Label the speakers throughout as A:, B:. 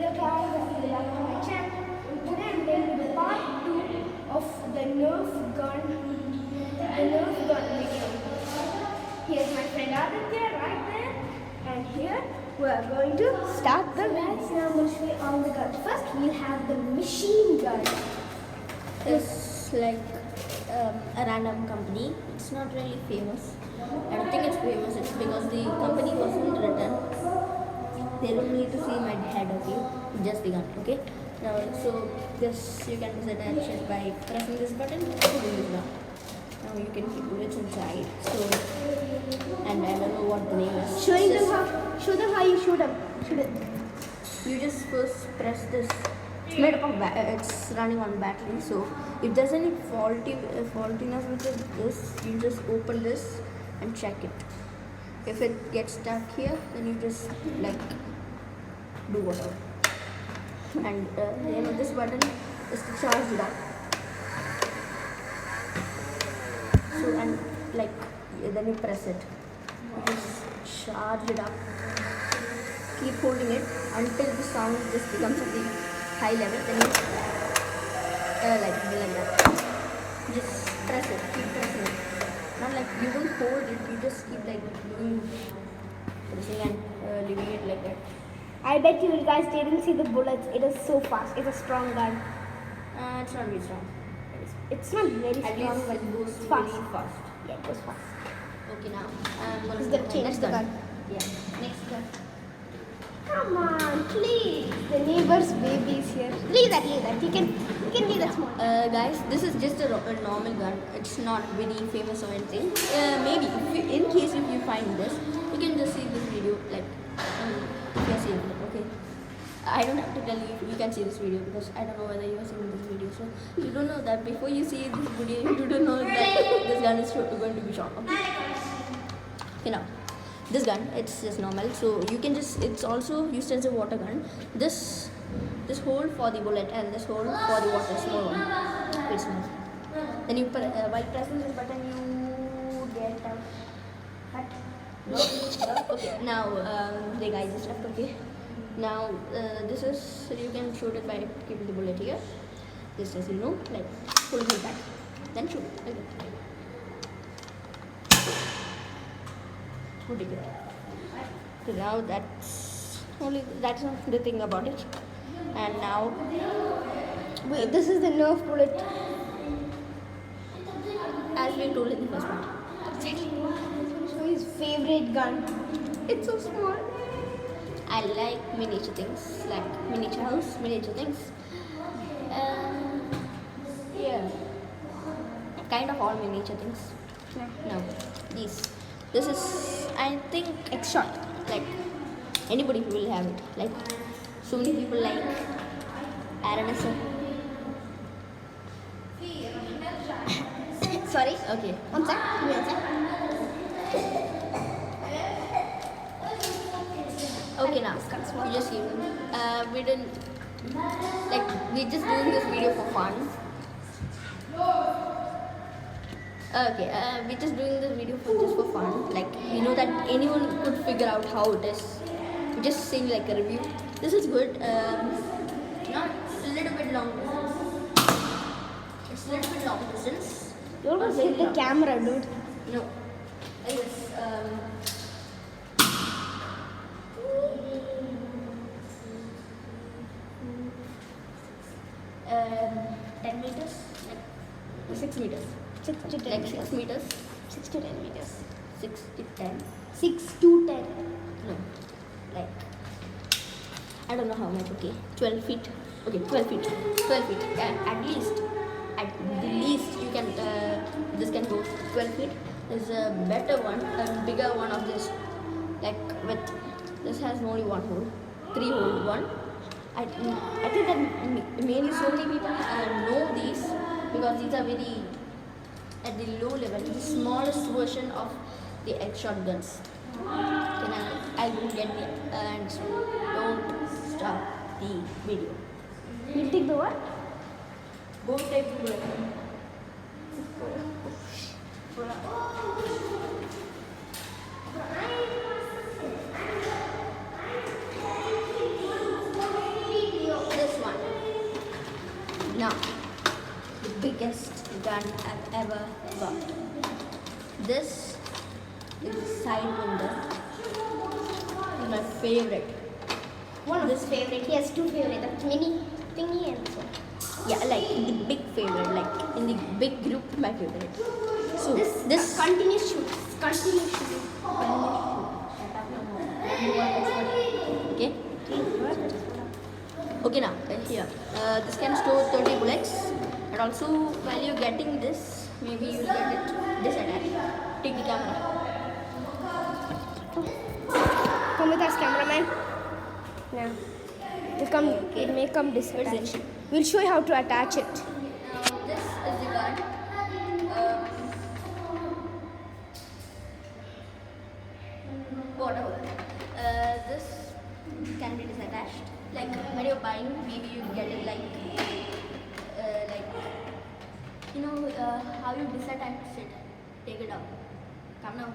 A: Hello guys, welcome to my channel. Today I'm going to do part 2 of the Nerf gun video. Here's my friend Aditya right there, and here we are going to start the video. Now I'm going to show you all the guns. First we'll have the machine gun.
B: It's like a random company. It's not really famous. I don't think it's famous. It's because the company wasn't written. They don't need to see my head, okay? Just the gun, okay? Now, so this you can set action by pressing this button. Now you can keep bullets inside. So, and I don't know what the name is.
A: Show them how you shoot them. Shoot it.
B: You just first press this. It's made up of it's running on battery. So if there's any faultiness with this, you just open this and check it. If it gets stuck here, then you just like do whatever. And this button is to charge it up. So and like then you press it. You just charge it up. Keep holding it until the sound just becomes at the high level. Then you like that. Just press it. Keep pressing it. Not like you don't hold it. You just keep like doing pressing and leaving it like that.
A: I bet you guys didn't see the bullets. It is so fast. It's a strong gun.
B: It's not very strong.
A: It's not very
B: At
A: strong,
B: least
A: but
B: it goes
A: it's fast.
B: very fast.
A: Yeah, it goes fast.
B: Okay, now I'm gonna
A: Is
B: do
A: that
B: my
A: change
B: next
A: the
B: gun.
A: gun?
B: Yeah, next gun.
A: Come on, please. The neighbor's baby is here. Leave that. You can leave that small.
B: Guys, this is just a normal gun. It's not very famous or anything. Maybe in case if you find this, you can just see this video. Like, you can see it. Okay. I don't have to tell you. You can see this video because I don't know whether you are seeing this video. So you don't know that before you see this video, you don't know that this gun is going to be shot. Okay. Okay, now this gun, it's just normal. So you can just, it's also used as a water gun. This hole for the bullet and this hole for the water, small one. Very small. Then you while pressing this button, you get out. Cut. No. Okay. Now the guy just left. Okay. Now this is, so you can shoot it by keeping the bullet here. Just as you know, like pulling it back, then shoot it. Okay. Put it there. So now that's the thing about it. And now,
A: Wait, this is the Nerf bullet.
B: as we told in the first part,
A: So his favorite gun. It's so small.
B: I like miniature things, like miniature house, miniature things. Yeah, kind of all miniature things.
A: Yeah.
B: Now, this is, I think,
A: X-shot.
B: like anybody will have it. Like so many people like Aaron.
A: Sorry.
B: Okay.
A: One sec. Give me one sec.
B: Okay, now we just give we didn't like we're just doing this video for fun. Okay, we're just doing this video just for fun. Like we know that anyone could figure out how it is. We're just saying like a review. This is good. Not a little bit long distance. It's a little bit long distance.
A: You almost hit the camera, dude.
B: No. It's 10 meters, like 6 meters.
A: 6 to 10
B: Like
A: meters.
B: 6 meters.
A: 6 to 10 meters.
B: 6 to 10.
A: 6 to 10.
B: No. Like, I don't know how much, okay. 12 feet. Okay, 12 feet. 12 feet. At the least, you can, this can go 12 feet. There's a better one, a bigger one of this. Like, with, this has only one hole. 3 hole one. I think that mainly so many people know these because these are very at the low level, the smallest version of the X-shot guns. Then I will get the and don't stop the video.
A: You'll take the what?
B: Go take the break. Now, the biggest gun I've ever got. This is the side window. It's my favorite.
A: One of his favorite. He has two favorite. The mini thingy and so.
B: Yeah, like the big favorite, like in the big group, my favorite. So
A: This continuous shoot. Continuous shooting.
B: Okay. Okay, now here. This can store 30 bullets, and also while you're getting this, maybe you'll get it disattached. Take the camera.
A: Come with us, cameraman. Yeah. It may come disattached. We'll show you how to attach it.
B: Now this is the gun. Whatever. This can be disattached. Like when you're buying, maybe you get it like you know how you disattach it. Take it out. Come now.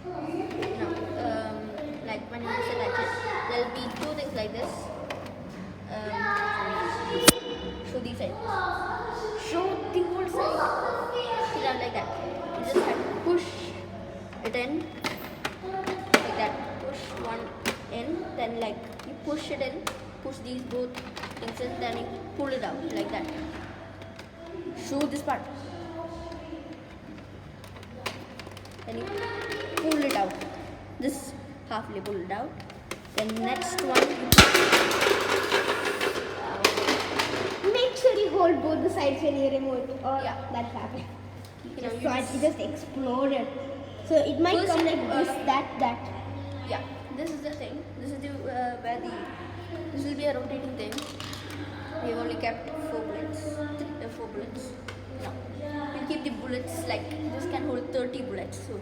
B: Now, like when you disattach it, there'll be two things like this. Show these sides. Show the whole side. Sit down like that. You just have to push it in like that. Push one in, then like you push it in, push these both things in, then you pull it out like that. Show this part. Then you pull it out. This halfway pull it out. Then next one.
A: Make sure you hold both the sides when you remove it, or
B: Yeah.
A: that happened.
B: You know, you
A: So it just exploded. So it might
B: First
A: come
B: you,
A: like this, that.
B: Yeah, this is the thing. This is the where the this will be a rotating thing. We have only kept 4 bullets. 4 bullets. No, we'll keep the bullets like this can hold 30 bullets. So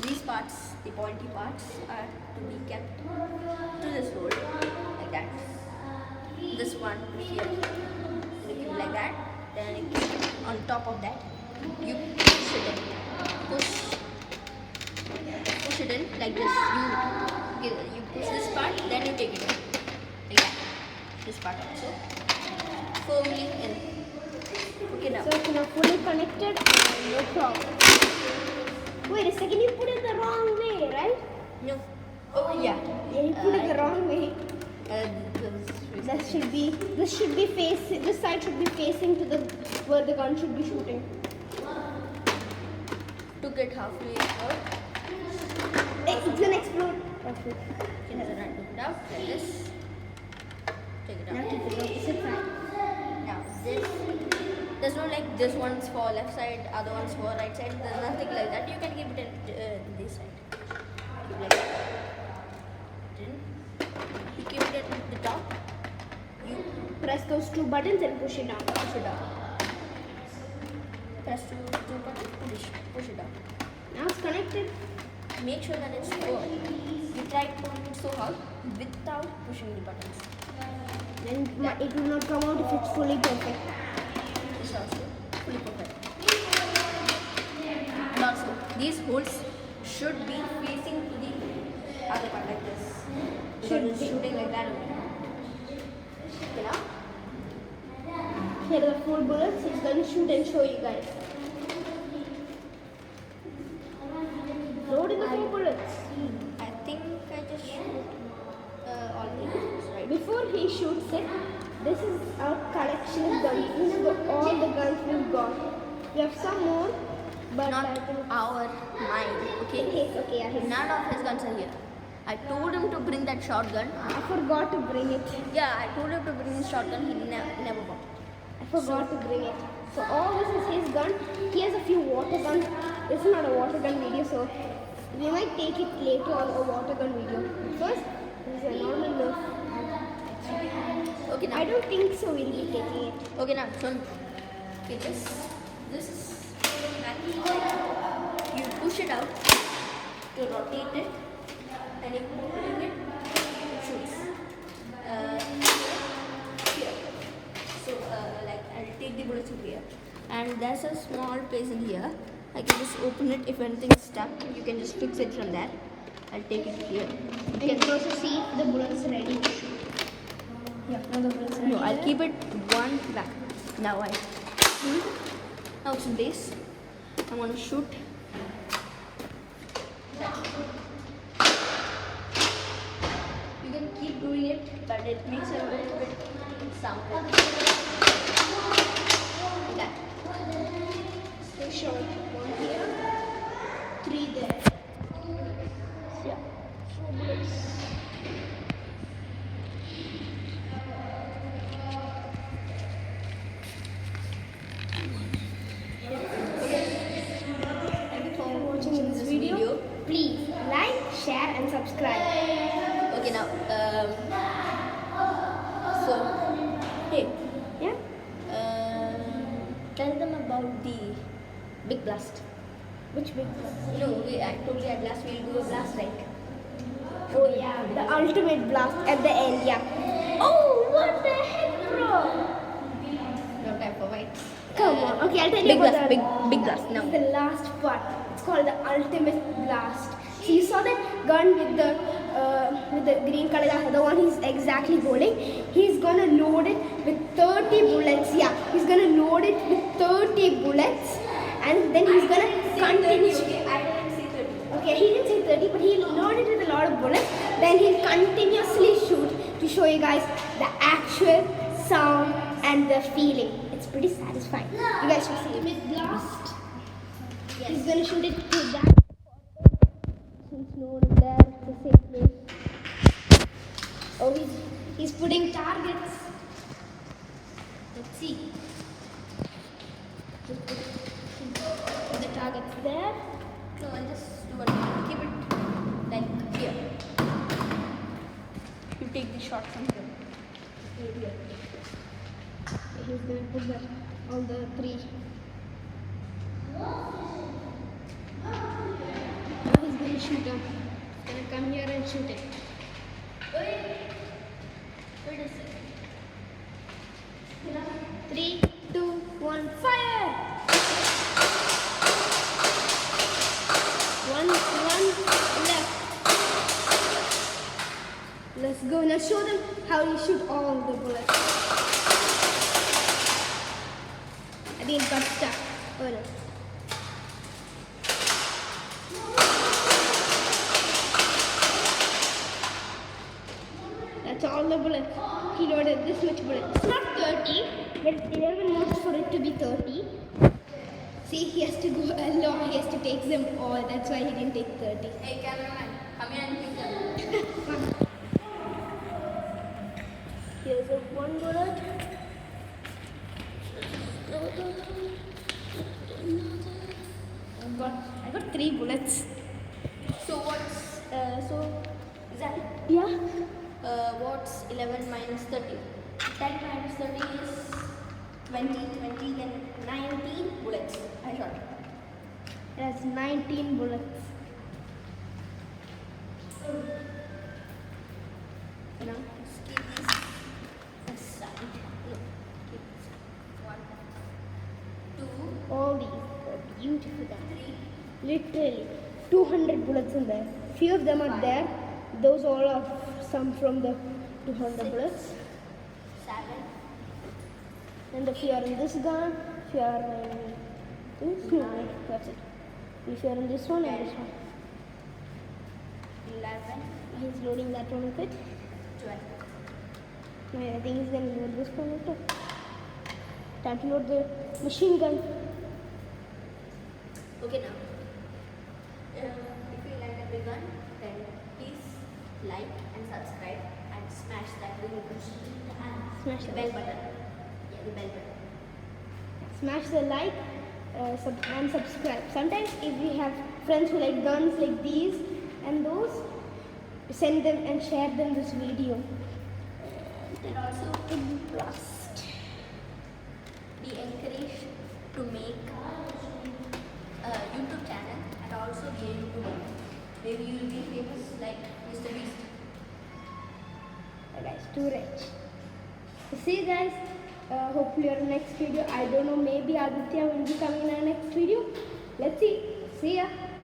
B: these parts, the pointy parts, are to be kept to this hole like that. This one here, you keep it like that. Then you keep it on top of that. You push it in. Push it in like this. You push this part, then you take it in. Like that. This part also. Firmly in. Okay, now.
A: So it's now fully connected. No problem. Wait a second, you put it the wrong way, right?
B: No. Oh yeah.
A: Yeah, you put it the wrong way.
B: This
A: This should be facing. This side should be facing to the where the gun should be shooting.
B: took it halfway out.
A: It's gonna explode.
B: Okay, now took it out like this. Take it
A: Now
B: out.
A: keep it opposite side.
B: Now this. There's no like this one's for left side, other one's for right side. There's nothing like that. You can keep it in this side. Keep like that. Then you keep it at the top. You
A: Press those two buttons and push it down.
B: push it down. Press two buttons, push it down.
A: Now it's connected.
B: Make sure that it's firm. You try to pull it so hard without pushing the buttons.
A: Then it will not come out if it's fully perfect.
B: This also fully perfect. And also, these holes should be facing to the other part like this.
A: Should
B: Because it's
A: be.
B: shooting like that only. Okay, now?
A: Here are the 4 bullets. It's gonna shoot and show you guys. Load in the 4 bullets.
B: I think I just shoot all the holes, right?
A: Before he shoots it, this is our collection of guns. This is all the guns we've got. We have some more, but
B: Not
A: I think
B: mine, okay?
A: okay, yeah, his.
B: None of his guns are here. I told him to bring that shotgun.
A: I forgot to bring it.
B: Yeah, I told him to bring his shotgun. He never bought it.
A: I forgot to bring it. So all this is his gun. He has a few water guns. This is not a water gun video, so we might take it later on a water gun video. First, this is a normal Nerf.
B: Okay, now.
A: I don't think so. We'll be taking it.
B: Okay, now, so okay, this is you push it out to rotate it, and you bring it, shoots. Here. So, like I'll take the bullets in here, and there's a small place in here. I can just open it. If anything's stuck, you can just fix it from there. I'll take it here.
A: And you can also see if the bullets are ready to shoot. Yeah, now the bullets are
B: No,
A: ready
B: I'll
A: there.
B: keep it one back. Now now it's in base. I'm gonna shoot. You can keep doing it, but it makes a little bit sound. Like that.
A: Stay short. One here, 3 there.
B: Yeah.
A: 4 bullets.
B: Thank you for
A: Watching this video. Please like, share, and subscribe.
B: Okay, now, so, hey,
A: Yeah.
B: tell them about the big blast.
A: Which big?
B: No, I told you at last we'll do a blast, right?
A: Oh yeah, the ultimate blast at the end. Yeah. Oh, what the heck, bro?
B: No time for fights.
A: Come on. Okay, I'll tell you
B: Big
A: about
B: blast,
A: the
B: big blast. Now,
A: the last part. It's called the ultimate blast. So you saw that gun with the green color, the one he's exactly holding. He's gonna load it with 30 bullets. Yeah, he's gonna load it with 30 bullets, and then he's gonna continue.
B: I didn't say 30.
A: Okay, he didn't say 30, but he'll load it with a lot of bullets. Then he'll continuously shoot to show you guys the actual sound and the feeling. It's pretty satisfying. You guys should see it. Blast.
B: Yes.
A: He's gonna shoot it to that. Since no one is there, it's a safe place. Oh, he's putting targets. Let's see. He's put the targets there.
B: No, I'll just do one thing. Keep it like here. You take the shot from here.
A: He's gonna put all the 3. Now he's gonna shoot him. He's gonna come here and shoot it.
B: Wait a second.
A: 3, 2, 1, fire! One left. Let's go. Now show them how you shoot all the bullets. I think it got stuck. Oh no. That's all the bullets. He loaded this much bullets. It's not 30, but 11 wants for it to be 30. See, he has to go a lot. He has to take them all. That's why he didn't take 30.
B: Hey, cameraman, come here and pick them.
A: Here's a 1 bullet. I got 3 bullets.
B: So what's is that it?
A: Yeah.
B: What's 11 minus 30? 10 minus 30 is 20, then 19 bullets. I shot.
A: That's 19 bullets.
B: You know, let's keep these aside. Look, keep this. 1, 2,
A: All these are beautiful guns.
B: 3.
A: Literally 200 bullets in there. Few of them are there. Those all are some from the 200 bullets.
B: 7,
A: And if you are in this gun, if you are in this, no, that's it. If you are in this one and this one.
B: 11,
A: He's loading that one with it.
B: 12.
A: No, I think he's going to load this one with it. Time to load the machine gun.
B: Okay, now. If you like the big one, then please like and subscribe and smash that little button.
A: Smash
B: The
A: the
B: bell button. Yeah, the bell button.
A: Smash the like and subscribe. Sometimes if we have friends who like guns like these and those, send them and share them this video.
B: And also
A: Big blast.
B: be encouraged to make a YouTube channel and also be a YouTuber. Maybe you will be famous like Mr. Beast.
A: Guys, too rich. See you guys. Hopefully our next video. I don't know. Maybe Aditya will be coming in our next video. Let's see. See ya.